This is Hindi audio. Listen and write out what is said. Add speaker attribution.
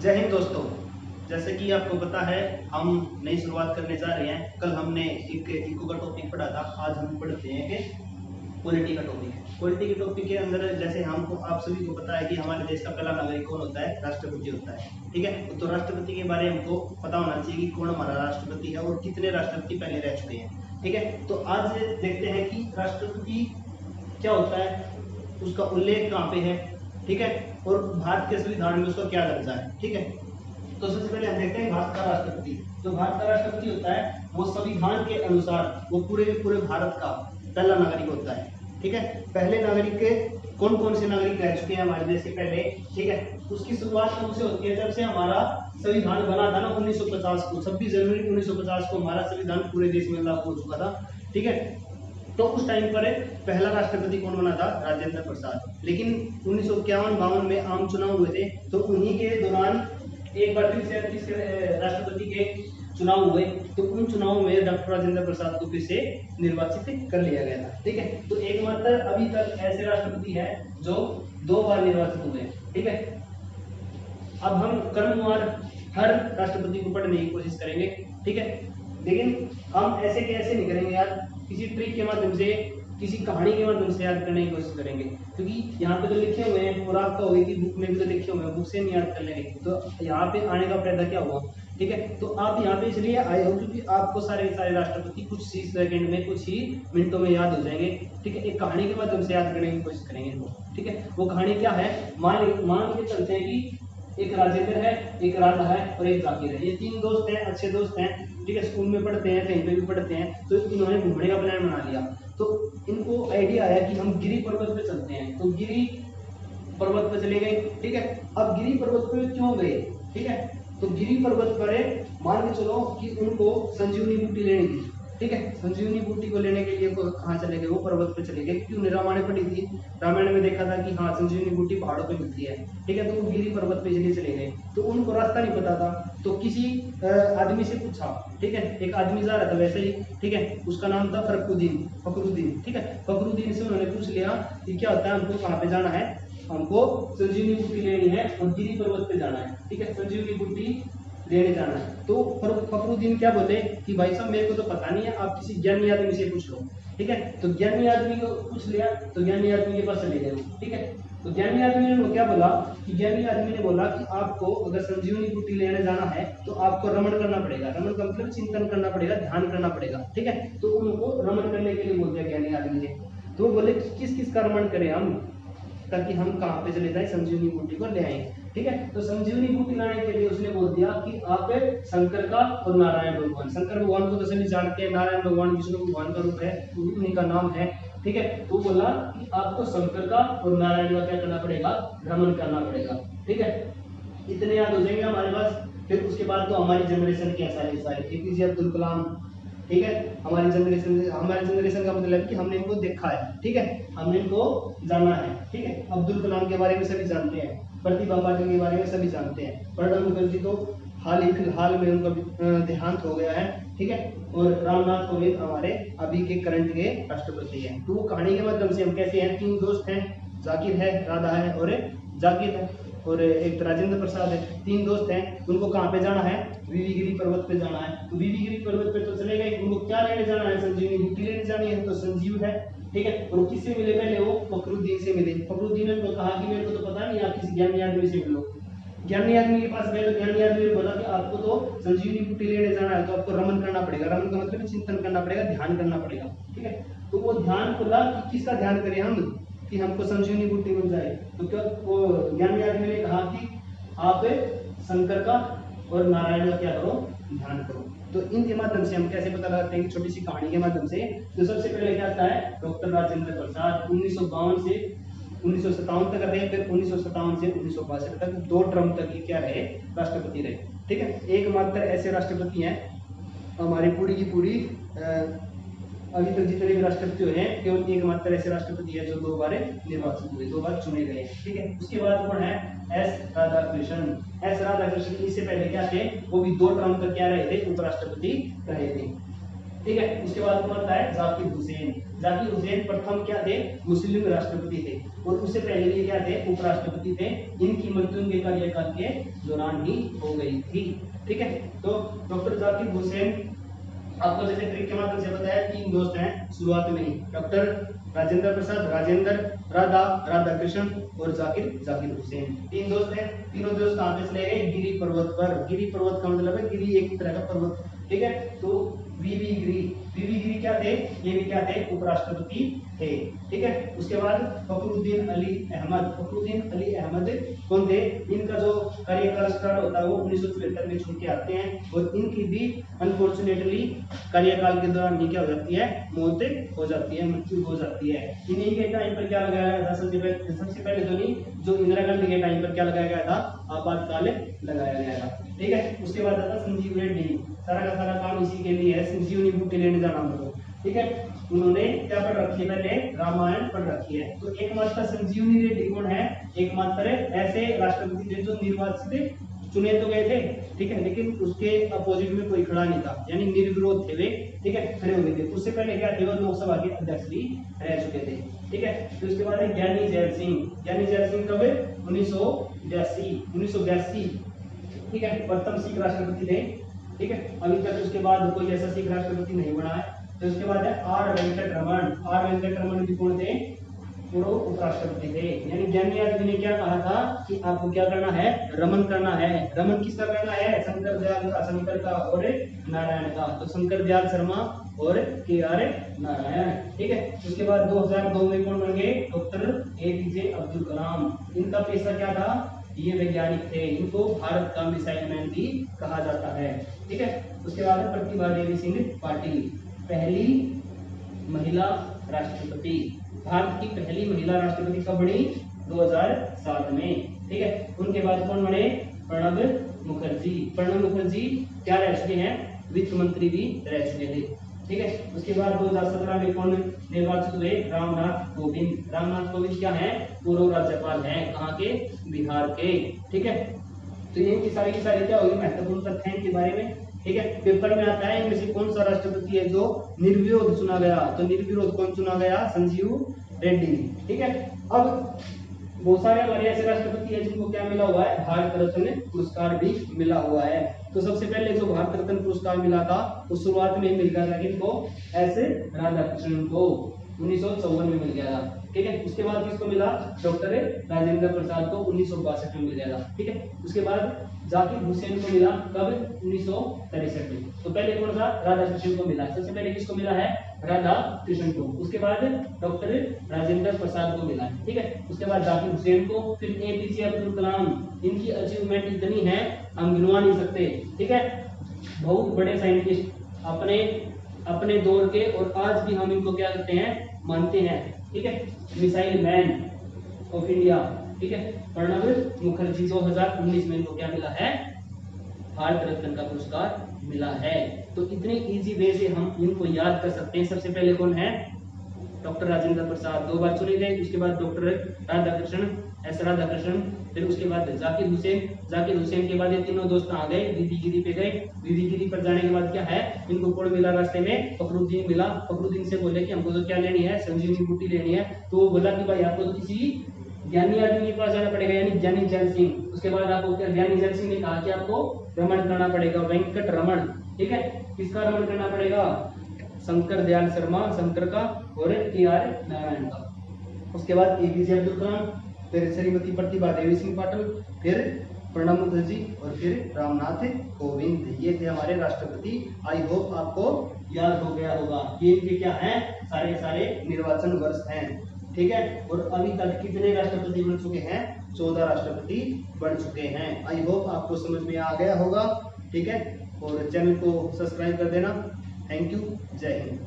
Speaker 1: जय हिंद दोस्तों। जैसे कि आपको पता है हम नई शुरुआत करने जा रहे हैं। कल हमने एक इको का टॉपिक पढ़ा था, आज हम पढ़ते हैं कि पॉलिटी का टॉपिक। पॉलिटी के टॉपिक के अंदर जैसे हमको आप सभी को पता है कि हमारे देश का पहला नागरिक कौन होता है, राष्ट्रपति होता है। ठीक है, तो राष्ट्रपति के बारे में हमको पता होना चाहिए कि कौन हमारा राष्ट्रपति है और कितने राष्ट्रपति पहले रह चुके हैं। ठीक है, तो आज देखते हैं कि राष्ट्रपति क्या होता है, उसका उल्लेख कहाँ पे है। ठीक है, और भारत के संविधान में उसका क्या दर्जा है। ठीक है, तो सबसे पहले हम देखते हैं भारत का राष्ट्रपति। जो भारत का राष्ट्रपति होता है वो संविधान के अनुसार वो पूरे भारत का पहला नागरिक होता है। ठीक है, पहले नागरिक के कौन कौन से नागरिक रह चुके हैं हमारे देश के पहले। ठीक है, उसकी शुरुआत कब से होती है, जब से हमारा संविधान बना था ना 1950 को, 26 जनवरी 1950 को हमारा संविधान पूरे देश में लागू हो चुका था। ठीक है, तो उस टाइम पर पहला राष्ट्रपति कौन बना था, राजेंद्र प्रसाद। लेकिन 1951-52 में आम चुनाव हुए थे, तो उन्हीं के दौरान एक बार फिर से तीसरे राष्ट्रपति के चुनाव हुए, तो उन चुनावों में डॉक्टर राजेंद्र प्रसाद को फिर से निर्वाचित कर लिया गया था। ठीक है, तो एकमात्र अभी तक ऐसे राष्ट्रपति हैं जो 2 बार निर्वाचित हुए। ठीक है, अब हम क्रमवार हर राष्ट्रपति को पढ़ने की कोशिश करेंगे। ठीक है, लेकिन हम ऐसे कैसे नहीं करेंगे यार, किसी ट्रिक के माध्यम से, किसी कहानी के माध्यम से याद करने की कोशिश करेंगे, क्योंकि यहाँ पे तो लिखे हुए हैं और आपका होगी कि बुक में भी तो लिखे हुए हैं, बुक से नहीं याद कर लेंगे तो यहाँ पे आने का फायदा क्या हुआ। ठीक है, तो आप यहाँ पे इसलिए आए हो क्योंकि आपको सारे राष्ट्रपति कुछ ही सेकंड में, कुछ ही मिनटों में याद हो जाएंगे। ठीक है, एक कहानी के माध्यम से याद करने की कोशिश करेंगे इनको। ठीक है, वो कहानी क्या है, मान के चलते हैं कि एक राजेंद्र है, एक राधा है और एक जाकिर है। ये 3 दोस्त हैं, अच्छे दोस्त हैं। ठीक है, स्कूल में पढ़ते हैं, कहीं पे भी पढ़ते हैं, तो इन्होंने घूमने का प्लान बना लिया। तो इनको आइडिया आया कि हम गिरी पर्वत पे चलते हैं, तो गिरी पर्वत पे चले गए। ठीक है, अब गिरी पर्वत पे क्यों गए, ठीक है, तो गिरी पर्वत पर मान के चलो कि उनको संजीवनी बूटी लेनी थी। ठीक है, संजीवनी बूटी को लेने के लिए कहाँ चले गए, वो पर्वत पे चले गए, क्योंकि उन्हें रामायण पढ़ी थी, रामायण में देखा था कि हाँ संजीवनी बूटी पहाड़ों पे मिलती है। ठीक है, तो वो गिरी पर्वत पे इसलिए चले गए, तो उनको रास्ता नहीं पता था, तो किसी आदमी से पूछा। ठीक है, एक आदमी जा रहा था वैसे ही। ठीक है, उसका नाम था फखरुद्दीन। ठीक है, फखरुद्दीन से उन्होंने पूछ लिया कि क्या होता है, हमको कहाँ पे जाना है, हमको संजीवनी बूटी लेनी है और गिरी पर्वत पे जाना है। ठीक है, संजीवनी बूटी लेने जाना है। तो फखरुद्दीन क्या बोले कि भाई साहब मेरे को तो पता नहीं है, आप किसी ज्ञानी आदमी से पूछ लो। ठीक है, तो ज्ञानी आदमी को पूछ लिया, तो ज्ञानी आदमी के पास चले गए। ठीक है, तो ज्ञानी आदमी ने क्या बोला कि ज्ञानी आदमी ने बोला कि आपको अगर संजीवनी बूटी लेने जाना है तो आपको रमण करना पड़ेगा। रमण का मतलब चिंतन करना पड़ेगा, ध्यान करना पड़ेगा। ठीक है, तो उनको रमण करने के लिए बोल दिया ज्ञानी आदमी ने। तो वो बोले किस किस का रमण करें हम, ताकि हम कहाँ पे चले जाए, संजीवनी बूटी को ले आए। ठीक है, तो संजीवनी बूटी लाने के लिए उसने बोल दिया कि आप शंकर का और नारायण भगवान, शंकर भगवान को तो सभी जानते हैं, नारायण भगवान विष्णु भगवान का रूप है, उन्हीं का नाम है। ठीक है, तो बोला कि आपको शंकर का और नारायण का क्या करना पड़ेगा, भ्रमण करना पड़ेगा। ठीक है, इतने याद हो जाएंगे हमारे पास। फिर उसके बाद तो हमारी जनरेशन के सारे एपीजे अब्दुल कलाम। ठीक है, हमारी जनरेशन का मतलब है कि हमने इनको देखा है। ठीक है, हमने इनको जाना है। ठीक है, अब्दुल कलाम के बारे में सभी जानते हैं, प्रतिभा पाटिल के बारे में सभी जानते हैं, प्रणब मुखर्जी तो हाल में उनका देहांत हो गया है। ठीक है, और रामनाथ कोविंद हमारे अभी के करंट के राष्ट्रपति हैं। तो वो कहानी के माध्यम से हम कैसे हैं, 3 दोस्त हैं, जाकिर है, राधा है और जाकिर है, और एक राजेंद्र प्रसाद है। 3 दोस्त हैं, उनको कहाँ पे जाना है, वीवीगिरी पर्वत पे जाना है। तो वीवीगिरी पर्वत पे तो चले गए, उनको क्या लेने जाना है, संजीवनी बूटी लेने जानी है, तो संजीव है। ठीक है, और किससे मिले पहले, वो फखरुद्दीन से मिले। फखरुद्दीन ने कहा कि मेरे को तो पता नहीं, आप किसी ज्ञानी आदमी से मिलो। ज्ञानी आदमी के पास गए तो ज्ञानी आदमी ने बोला कि आपको तो संजीवनी बूटी लेने जाना है, तो आपको रमन करना पड़ेगा। रमन का मतलब चिंतन करना पड़ेगा, ध्यान करना पड़ेगा। ठीक है, तो वो ध्यान खुला कि किसका ध्यान करें हम, कि हमको संजीवनी बूटी मिल जाए। तो क्या वो ज्ञानी आदमी ने कहा कि आप शंकर का और नारायण का क्या करो, ध्यान करो। तो इनके माध्यम से हम कैसे पता लगाते हैं कि छोटी सी कहानी के माध्यम से। तो सबसे पहले क्या आता है, डॉक्टर राजेंद्र प्रसाद 1952 से 1957 तक रहे, फिर 1957 से 1962 तक 2 टर्म तक ये क्या रहे, राष्ट्रपति रहे। ठीक है, एकमात्र ऐसे राष्ट्रपति हैं हमारी पूरी की पूरी अभी तक जितने भी राष्ट्रपति हुए हैं, केवल एकमात्र ऐसे राष्ट्रपति है जो 2 बार निर्वाचित हुए, 2 बार चुने गए। ठीक है, उसके बाद कौन है, एस राधाकृष्णन। इससे पहले क्या थे, वो भी 2 टर्म तक क्या रहे थे, उपराष्ट्रपति रहे थे। ठीक है, उसके बाद कौन आता है, जाकिर जाकिर हुसैन प्रथम क्या थे, मुस्लिम राष्ट्रपति थे, और उससे पहले ये क्या थे, उपराष्ट्रपति थे। इनकी मृत्यु उनके कार्यकाल के दौरान ही हो गई थी। ठीक है, तो डॉक्टर जाकिर हुसैन आपको जैसे ट्रिक के माध्यम से बताया, 3 दोस्त हैं शुरुआत में ही, डॉक्टर राजेंद्र प्रसाद, राजेंद्र, राधा, राधा कृष्ण और जाकिर हुसैन, 3 दोस्त हैं। तीनों दोस्त कहाँ पे चले गए, गिरी पर्वत पर। गिरी पर्वत का मतलब है गिरी एक तरह का पर्वत। ठीक है, तो वीवी गिरी क्या थे, ये भी क्या थे, उपराष्ट्रपति थे। ठीक है, उसके बाद फखरुद्दीन अली अहमद कौन थे, इनका जो कार्यकाल स्टार्ट होता है वो 1974 में छोड़ के आते हैं, और इनकी भी अनफॉर्चुनेटली कार्यकाल के दौरान ही क्या हो जाती है, मौत हो जाती है, मृत्यु हो जाती है। इन्हीं के टाइम पर क्या लगाया गया था, सबसे पहले तो नहीं, जो इंदिरा गांधी के टाइम पर क्या लगाया गया था, आपातकाल लगाया गया था। ठीक है, उसके बाद आता संजीव रेड्डी, सारा का सारा काम इसी के लिए है, संजीवनी बूटी लेने जाना हमको। ठीक है, उन्होंने क्या पढ़ रखी है, पहले रामायण पढ़ रखी है। तो एकमात्र संजीवनी रेड्डी कौन है, एकमात्र ऐसे राष्ट्रपति थे जो निर्वाचित चुने तो गए थे, ठीक है, लेकिन उसके अपोजिट में कोई खड़ा नहीं था, यानी निर्विरोध थे वे। ठीक है, खड़े हो गए थे। उससे पहले क्या थे, वो लोकसभा के अध्यक्ष भी रह चुके थे। ठीक है, तो उसके बाद है ज्ञानी जैल सिंह कब, 1982। ठीक है, प्रथम सिख राष्ट्रपति थे। ठीक है, अभी तक उसके बाद कोई ऐसा सिख राष्ट्रपति नहीं बना है। तो उसके बाद है आर वेंकट रमन भी कौन थे, पूर्व उपराष्ट्रपति थे। यानी ज्ञानी आदमी ने क्या कहा था कि आपको क्या करना है, रमन करना है। रमन किसका करना है, शंकर का और नारायण का। तो शंकर दयाल शर्मा और KR नारायण। ठीक है, उसके बाद 2002 में कौन बन गए, डॉक्टर APJ अब्दुल कलाम। इनका पेशा क्या था, ये वैज्ञानिक थे, इनको भारत का मिसाइल मैन भी कहा जाता है। ठीक है, उसके बाद प्रतिभा देवी सिंह पाटिल, पहली महिला राष्ट्रपति, भारत की पहली महिला राष्ट्रपति कब बनी, 2007 में। ठीक है, उनके बाद कौन बने, प्रणब मुखर्जी क्या रह चुके हैं, वित्त मंत्री भी रह चुके थे। ठीक है, उसके बाद 2017 में कौन निर्वाचित हुए, रामनाथ कोविंद क्या है, पूर्व राज्यपाल हैं, कहाँ के, बिहार के। ठीक है, तो इनकी सारी की सारी क्या होगी, महत्वपूर्ण तथ्य हैं इनके बारे में। ठीक है, पेपर में आता है इनमें से कौन सा राष्ट्रपति है जो निर्विरोध चुना गया, तो निर्विरोध कौन चुना गया, संजीव रेड्डी। ठीक है, अब बहुत सारे हमारे ऐसे राष्ट्रपति है जिनको क्या मिला हुआ है, भारत रत्न पुरस्कार भी मिला हुआ है। तो सबसे पहले जो भारत रत्न पुरस्कार मिला था वो शुरुआत में ही मिल गया था किनको, ऐसे राधाकृष्णन को 1954 में मिल गया था। ठीक है, उसके बाद किसको मिला, डॉक्टर राजेंद्र प्रसाद को 1962 में मिल गया था। ठीक है, उसके बाद जाकिर हुसैन को मिला कब, 1963 में। तो पहले कौन सा, राधा कृष्ण को मिला, सबसे पहले किसको मिला है, राधा कृष्ण को। उसके बाद डॉक्टर राजेंद्र प्रसाद को मिला। ठीक है, उसके बाद जाकिर हुसैन को, फिर APJ अब्दुल कलाम। इनकी अचीवमेंट इतनी है हम गिनवा नहीं सकते। ठीक है, बहुत बड़े साइंटिस्ट अपने दौर के, और आज भी हम इनको क्या करते हैं, मानते हैं। ठीक है, मिसाइल मैन ऑफ इंडिया। ठीक है, प्रणब मुखर्जी 2019 में इनको क्या मिला है, भारत रत्न का पुरस्कार मिला है। तो इतने इजी वे से हम इनको याद कर सकते हैं। सबसे पहले कौन है, डॉक्टर राजेंद्र प्रसाद 2 बार चुने गए, उसके बाद डॉक्टर राधाकृष्ण, फिर उसके बाद जाकिर हुसैन के बाद ये तीनों दोस्त आ गए, वीवी पे गए। वीवी पर जाने के बाद क्या है, इनको कौन मिला रास्ते में, फखरुद्दीन मिला। फखरुद्दीन से बोले कि हमको तो क्या लेनी है, संजीवनी बूटी लेनी है। तो वो बोला कि भाई आपको तो किसी ज्ञानी आदमी के पास जाना पड़ेगा, यानी ज्ञानी जैल सिंह। उसके बाद आपको क्या, ज्ञानी जैल सिंह ने कहा कि आपको रमण करना पड़ेगा, वेंकट रमण। ठीक है, किसका रमण करना पड़ेगा, शंकर दयाल शर्मा, शंकर का, और KR नारायण का। उसके बाद APJ अब्दुल कलाम, फिर श्रीमती प्रतिभा देवी सिंह पाटिल, फिर प्रणब मुखर्जी, और फिर रामनाथ कोविंद। ये थे हमारे राष्ट्रपति। आई होप आपको याद हो गया होगा। ये इनके क्या हैं, सारे निर्वाचन वर्ष हैं। ठीक है, और अभी तक कितने राष्ट्रपति बन चुके हैं, 14 राष्ट्रपति बन चुके हैं। आई होप आपको समझ में आ गया होगा। ठीक है, और चैनल को सब्सक्राइब कर देना। थैंक यू, जय हिंद।